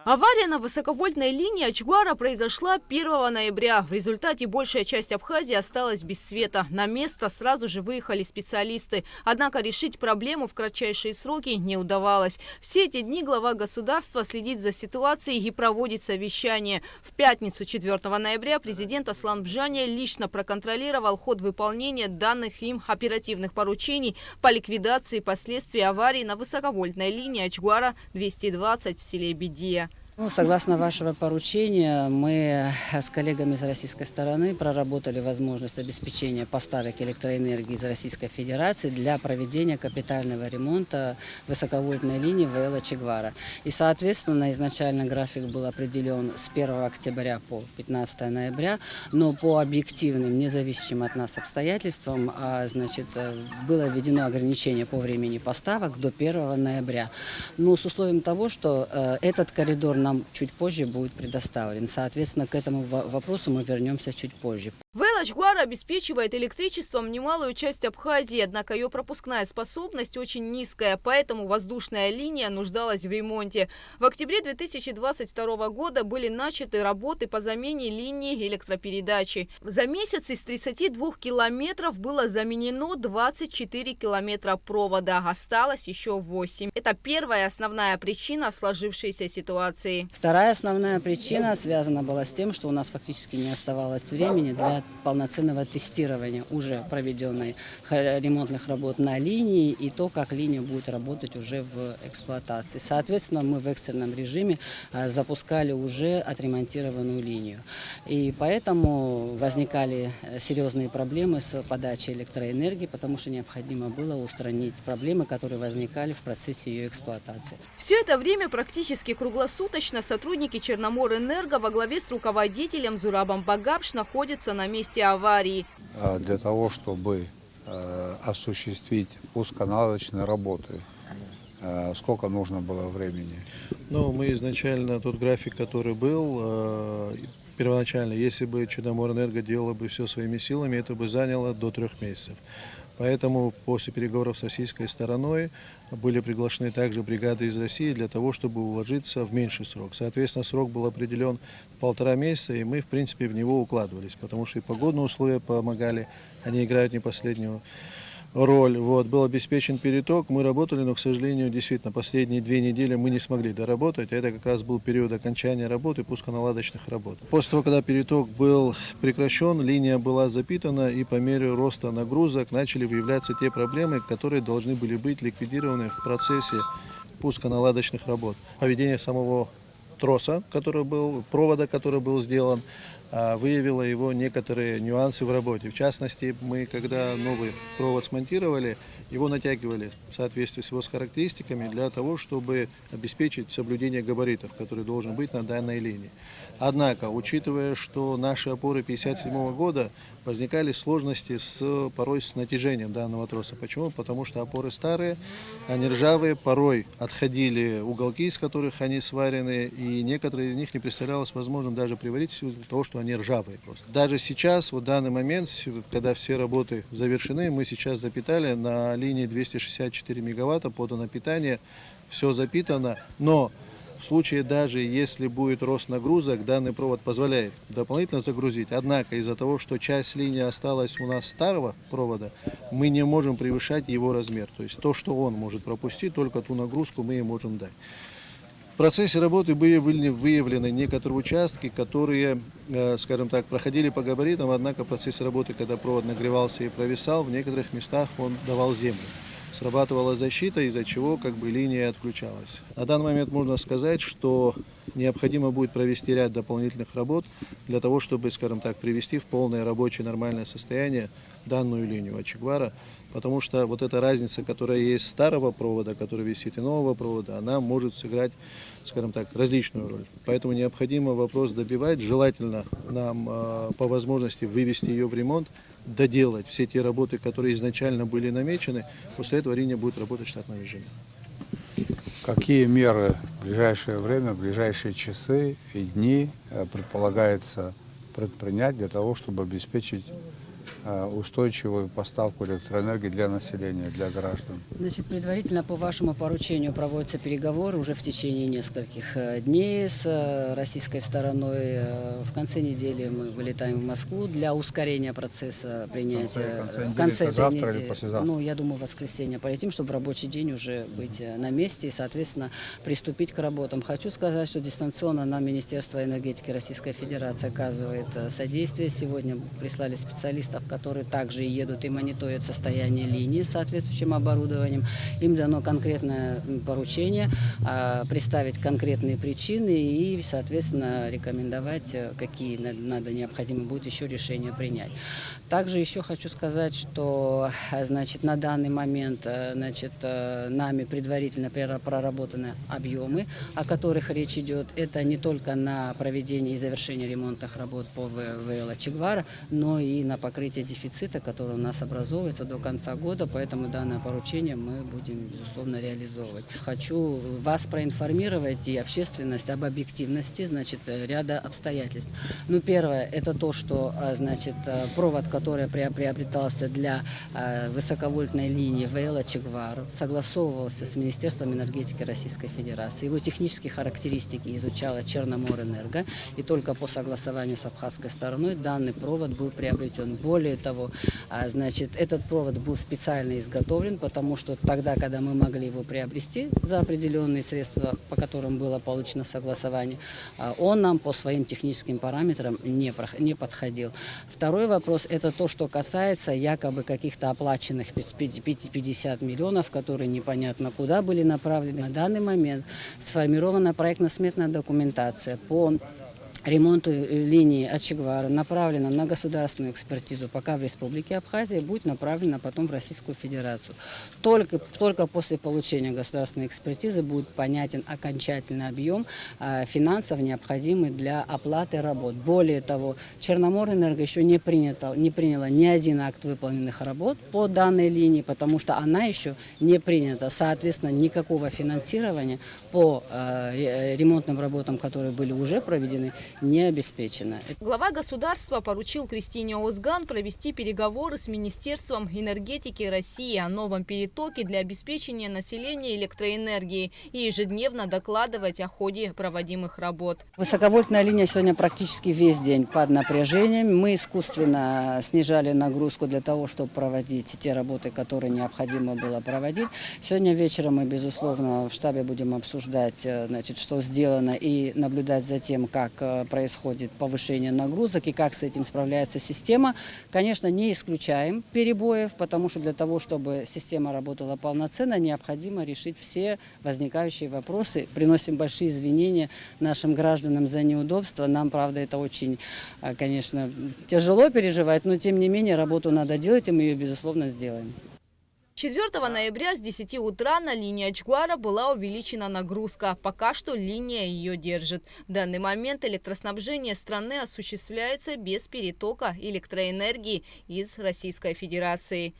Авария на высоковольтной линии Ачгуара произошла 1 ноября. В результате большая часть Абхазии осталась без света. На место сразу же выехали специалисты. Однако решить проблему в кратчайшие сроки не удавалось. Все эти дни глава государства следит за ситуацией и проводит совещания. В пятницу 4 ноября президент Аслан Бжаня лично проконтролировал ход выполнения данных им оперативных поручений по ликвидации последствий аварии на высоковольтной линии Ачгуара-220 в селе Бедия. Согласно вашего поручения, мы с коллегами из российской стороны проработали возможность обеспечения поставок электроэнергии из Российской Федерации для проведения капитального ремонта высоковольтной линии ВЛ Ачгуара. И, соответственно, изначально график был определен с 1 октября по 15 ноября, но по объективным, независящим от нас обстоятельствам, было введено ограничение по времени поставок до 1 ноября. Но с условием того, что этот коридор нам чуть позже будет предоставлен. Соответственно, к этому вопросу мы вернемся чуть позже. ВЛ Ачгуара обеспечивает электричеством немалую часть Абхазии, однако ее пропускная способность очень низкая, поэтому воздушная линия нуждалась в ремонте. В октябре 2022 года были начаты работы по замене линии электропередачи. За месяц из 32 километров было заменено 24 километра провода, осталось еще 8. Это первая основная причина сложившейся ситуации. Вторая основная причина связана была с тем, что у нас фактически не оставалось времени для полноценного тестирования уже проведенной ремонтных работ на линии и то, как линия будет работать уже в эксплуатации. Соответственно, мы в экстренном режиме запускали уже отремонтированную линию. И поэтому возникали серьезные проблемы с подачей электроэнергии, потому что необходимо было устранить проблемы, которые возникали в процессе ее эксплуатации. Все это время практически круглосуточно сотрудники Черноморэнерго во главе с руководителем Зурабом Багапш находятся на месте аварии. Для того, чтобы осуществить пусконаладочные работы, сколько нужно было времени? Мы изначально, тот график, который был, первоначально, если бы Черноморэнерго делала бы все своими силами, это бы заняло до 3 месяцев. Поэтому после переговоров с российской стороной были приглашены также бригады из России для того, чтобы уложиться в меньший срок. Соответственно, срок был определен 1,5 месяца, и мы, в принципе, в него укладывались, потому что и погодные условия помогали, они играют не последнюю роль. Был обеспечен переток, мы работали, но, к сожалению, действительно, последние 2 недели мы не смогли доработать. Это как раз был период окончания работы, пусконаладочных работ. После того, когда переток был прекращен, линия была запитана, и по мере роста нагрузок начали выявляться те проблемы, которые должны были быть ликвидированы в процессе пусконаладочных работ. Поведение самого троса, провода, который был сделан, выявило его некоторые нюансы в работе. В частности, мы, когда новый провод смонтировали, его натягивали в соответствии с его характеристиками для того, чтобы обеспечить соблюдение габаритов, который должен быть на данной линии. Однако, учитывая, что наши опоры 1957 года, возникали сложности порой с натяжением данного троса. Почему? Потому что опоры старые, они ржавые, порой отходили уголки, из которых они сварены, и некоторые из них не представлялось возможным даже приварить в силу того, что они ржавые просто. Даже сейчас, в данный момент, когда все работы завершены, мы сейчас запитали на линии 264 мегаватта, подано питание, все запитано, но в случае даже если будет рост нагрузок, данный провод позволяет дополнительно загрузить. Однако из-за того, что часть линии осталась у нас старого провода, мы не можем превышать его размер. То есть то, что он может пропустить, только ту нагрузку мы ему можем дать. В процессе работы были выявлены некоторые участки, которые, скажем так, проходили по габаритам, однако в процессе работы, когда провод нагревался и провисал, в некоторых местах он давал землю. Срабатывала защита, из-за чего линия отключалась. На данный момент можно сказать, что необходимо будет провести ряд дополнительных работ для того, чтобы, скажем так, привести в полное рабочее нормальное состояние данную линию Ачгуара, потому что эта разница, которая есть старого провода, который висит, и нового провода, она может сыграть, скажем так, различную роль. Поэтому необходимо вопрос добивать, желательно нам по возможности вывести ее в ремонт, доделать все те работы, которые изначально были намечены, после этого линия будет работать в штатном режиме. Какие меры в ближайшее время, в ближайшие часы и дни предполагается предпринять для того, чтобы обеспечить устойчивую поставку электроэнергии для населения, для граждан. Значит, предварительно по вашему поручению проводятся переговоры уже в течение нескольких дней с российской стороной. В конце недели мы вылетаем в Москву для ускорения процесса принятия. В конце этой завтра или недели. послезавтра? Ну, я думаю, в воскресенье полетим, чтобы в рабочий день уже быть на месте и, соответственно, приступить к работам. Хочу сказать, что дистанционно нам Министерство энергетики Российской Федерации оказывает содействие. Сегодня прислали специалистов, которые также едут и мониторят состояние линии с соответствующим оборудованием. Им дано конкретное поручение представить конкретные причины и, соответственно, рекомендовать, какие надо необходимо будет еще решения принять. Также еще хочу сказать, что, значит, на данный момент, значит, нами предварительно проработаны объемы, о которых речь идет. Это не только на проведение и завершение ремонтных работ по ВЛ Ачигвара, но и на покрытие дефицита, который у нас образовывается до конца года, поэтому данное поручение мы будем, безусловно, реализовывать. Хочу вас проинформировать и общественность об объективности, значит, ряда обстоятельств. Ну, первое, это то, что, значит, провод, который приобретался для высоковольтной линии ВЛ Ачигвар, согласовывался с Министерством энергетики Российской Федерации. Его технические характеристики изучала Черноморэнерго, и только по согласованию с абхазской стороной данный провод был приобретен. Более того, значит, этот провод был специально изготовлен, потому что тогда, когда мы могли его приобрести за определенные средства, по которым было получено согласование, он нам по своим техническим параметрам не подходил. Второй вопрос – это то, что касается якобы каких-то оплаченных 50 миллионов, которые непонятно куда были направлены. На данный момент сформирована проектно-сметная документация по ремонту линии Ачигвара, направлена на государственную экспертизу, пока в Республике Абхазия, будет направлена потом в Российскую Федерацию. Только после получения государственной экспертизы будет понятен окончательный объем финансов, необходимый для оплаты работ. Более того, Черноморэнерго еще не приняла ни один акт выполненных работ по данной линии, потому что она еще не принята. Соответственно, никакого финансирования по ремонтным работам, которые были уже проведены, не обеспечено. Глава государства поручил Кристине Озган провести переговоры с Министерством энергетики России о новом перетоке для обеспечения населения электроэнергией и ежедневно докладывать о ходе проводимых работ. Высоковольтная линия сегодня практически весь день под напряжением. Мы искусственно снижали нагрузку для того, чтобы проводить те работы, которые необходимо было проводить. Сегодня вечером мы, безусловно, в штабе будем обсуждать, значит, что сделано, и наблюдать за тем, как происходит повышение нагрузок и как с этим справляется система. Конечно, не исключаем перебоев, потому что для того, чтобы система работала полноценно, необходимо решить все возникающие вопросы. Приносим большие извинения нашим гражданам за неудобства. Нам, правда, это очень, конечно, тяжело переживать, но тем не менее работу надо делать, и мы ее, безусловно, сделаем. 4 ноября с 10 утра на линии Ачигвара была увеличена нагрузка. Пока что линия ее держит. В данный момент электроснабжение страны осуществляется без перетока электроэнергии из Российской Федерации.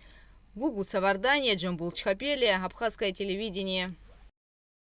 Гугут Савардания, Джамбул Чхапелия, Абхазское телевидение.